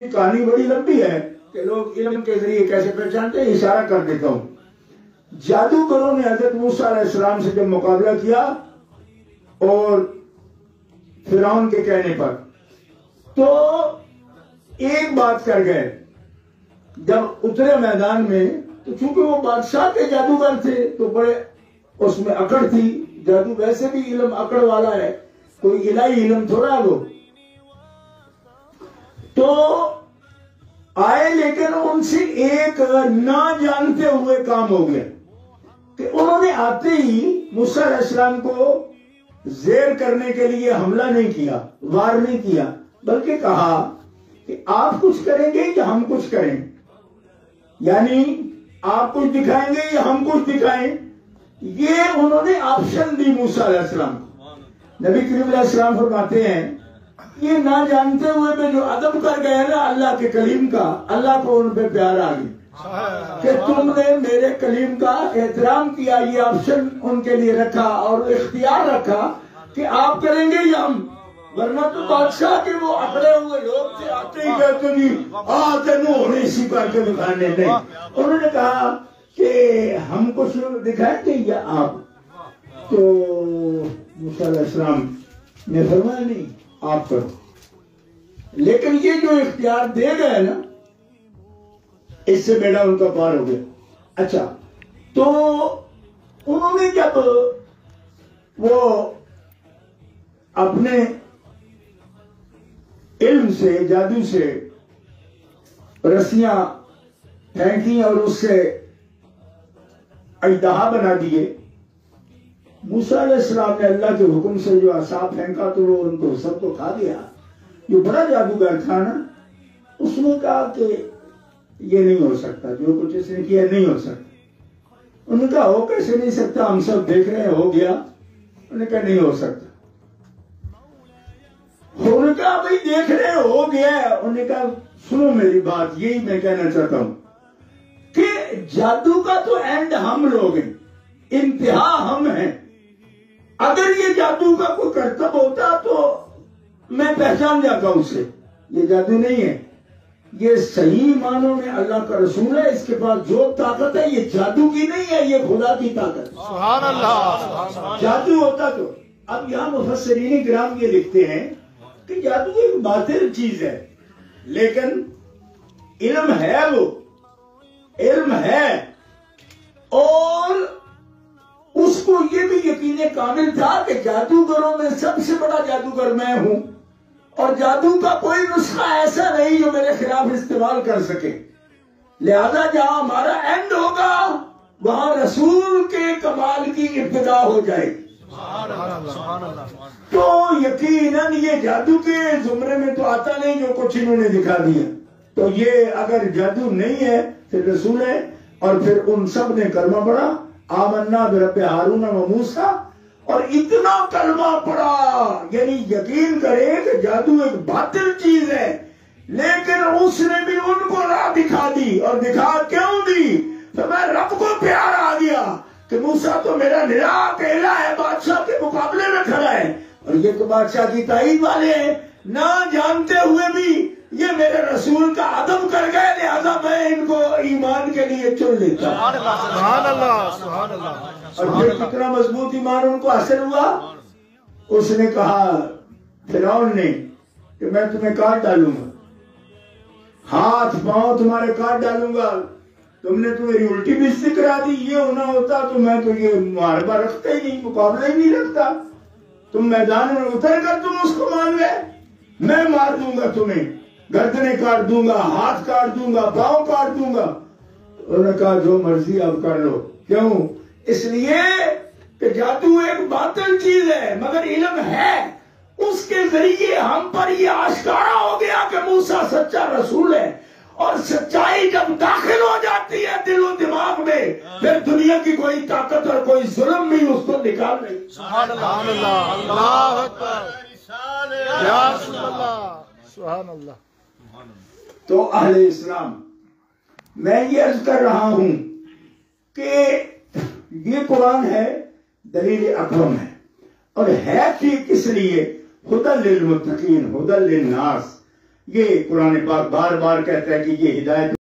کہانی بڑی لمبی ہے کہ لوگ علم کے ذریعے کیسے پہچانتے ہیں، اشارہ کر دیتا ہوں۔ جادوگروں نے حضرت موسیٰ علیہ السلام سے جب مقابلہ کیا اور فرعون کے کہنے پر، تو ایک بات کر گئے، جب اترے میدان میں تو چونکہ وہ بادشاہ کے جادوگر تھے تو بڑے اس میں اکڑ تھی۔ جادو ویسے بھی علم اکڑ والا ہے، کوئی الہی علم تھوڑا وہ تو آئے، لیکن ان سے ایک نہ جانتے ہوئے کام ہو گیا کہ انہوں نے آتے ہی موسیٰ علیہ السلام کو زیر کرنے کے لیے حملہ نہیں کیا، وار نہیں کیا، بلکہ کہا کہ آپ کچھ کریں گے یا ہم کچھ کریں، یعنی آپ کچھ دکھائیں گے یا ہم کچھ دکھائیں۔ یہ انہوں نے آپشن دی موسیٰ علیہ السلام کو۔ نبی کریم علیہ السلام فرماتے ہیں یہ نہ جانتے ہوئے میں جو ادب کر گئے نا اللہ کے کلیم کا، اللہ کو ان پہ پیار آ گئی کہ تم نے میرے کلیم کا احترام کیا، یہ آپشن ان کے لیے رکھا اور اختیار رکھا کہ آپ کریں گے یا ہم، ورنہ تو بادشاہ کے وہ اکڑے ہوئے لوگ تھے، آتے ہی کہتے جی آتے نو ہونے اسی کر کے دکھانے نہیں۔ انہوں نے کہا کہ ہم کچھ دکھائیں گے یا آپ، تو موسیٰ علیہ السلام نے فرمایا نہیں آپ کرو، لیکن یہ جو اختیار دے گئے نا اس سے بیڑا ان کا پار ہو گیا۔ اچھا، تو انہوں نے جب وہ اپنے علم سے، جادو سے رسیاں پھینکی اور اس سے اژدہا بنا دیے، موسیٰ علیہ السلام نے اللہ کے حکم سے جو عصا پھینکا تو وہ ان کو سب کو کھا گیا۔ جو بڑا جادوگر تھا نا اس نے کہا کہ یہ نہیں ہو سکتا، جو کچھ اس نے کیا نہیں ہو سکتا۔ انہوں نے کہا ہو کیسے نہیں سکتا، ہم سب دیکھ رہے ہیں ہو گیا۔ انہوں نے کہا نہیں ہو سکتا۔ انہوں نے کہا بھئی دیکھ رہے ہیں ہو گیا ہے۔ انہوں نے کہا سنو میری بات، یہی میں کہنا چاہتا ہوں کہ جادو کا تو اینڈ ہم لوگ ہیں، انتہا ہم ہیں۔ اگر یہ جادو کا کوئی کرتب ہوتا تو میں پہچان جاتا ہوں اسے، یہ جادو نہیں ہے، یہ صحیح معنوں میں اللہ کا رسول ہے، اس کے پاس جو طاقت ہے یہ جادو کی نہیں ہے، یہ خدا کی طاقت ہے۔ سبحان اللہ۔ جادو ہوتا تو اب یہاں مفسرین کرام یہ لکھتے ہیں کہ جادو ایک باطل چیز ہے، لیکن علم ہے، وہ علم ہے، اور اس کو یہ بھی یقین کامل تھا کہ جادوگروں میں سب سے بڑا جادوگر میں ہوں، اور جادو کا کوئی نسخہ ایسا نہیں جو میرے خلاف استعمال کر سکے، لہذا جہاں ہمارا اینڈ ہوگا وہاں رسول کے کمال کی ابتدا ہو جائے گی۔ تو یقیناً یہ جادو کے زمرے میں تو آتا نہیں جو کچھ انہوں نے دکھا دیا، تو یہ اگر جادو نہیں ہے پھر رسول ہے۔ اور پھر ان سب نے کلمہ پڑھا، آمنا برب ہارون و موسیٰ، اور اتنا کلمہ پڑھا، یعنی یقین کرے کہ جادو ایک باطل چیز ہے، لیکن اس نے بھی ان کو راہ دکھا دی، اور دکھا کیوں دی؟ تو میں رب کو پیار آ گیا کہ موسیٰ تو میرا نرا اکیلا ہے، بادشاہ کے مقابلے میں کھڑا ہے، اور یہ تو بادشاہ کی تائید والے ہیں، نہ جانتے ہوئے بھی یہ میرے رسول کا ادب کر گئے، لہذا میں ان کو ایمان کے لیے چن لیتا ہوں۔ سبحان اللہ، سبحان اللہ۔ اور پھر کتنا مضبوط ایمان ان کو حاصل ہوا۔ اس نے کہا فرعون نے کہ میں تمہیں کاٹ ڈالوں گا، ہاتھ پاؤں تمہارے کاٹ ڈالوں گا، تم نے تو میری الٹی بستری کرا دی، یہ ہونا ہوتا تو میں تو یہ محاربہ رکھتا ہی نہیں، مقابلہ ہی نہیں رکھتا، تم میدان میں اتر کر تم اس کو مان گئے، میں مار دوں گا تمہیں، گردنیں کاٹ دوں گا، ہاتھ کاٹ دوں گا، پاؤں کاٹ دوں گا۔ انہوں نے کہا جو مرضی اب کر لو۔ کیوں؟ اس لیے کہ جادو ایک باطل چیز ہے، مگر علم ہے، اس کے ذریعے ہم پر یہ آشکارا ہو گیا کہ موسیٰ سچا رسول ہے، اور سچائی جب داخل ہو جاتی ہے دل و دماغ میں، پھر دنیا کی کوئی طاقت اور کوئی ظلم بھی اس کو نکال نہیں۔ سبحان اللہ، اللہ اکبر، یا رسول اللہ، سبحان اللہ۔ تو اہل اسلام، میں یہ عرض کر رہا ہوں کہ یہ قرآن ہے، دلیل اکرم ہے، اور ہے ٹھیک کس لیے؟ ہدی للمتقین، ہدی للناس، یہ قرآن پاک بار بار کہتا ہے کہ یہ ہدایت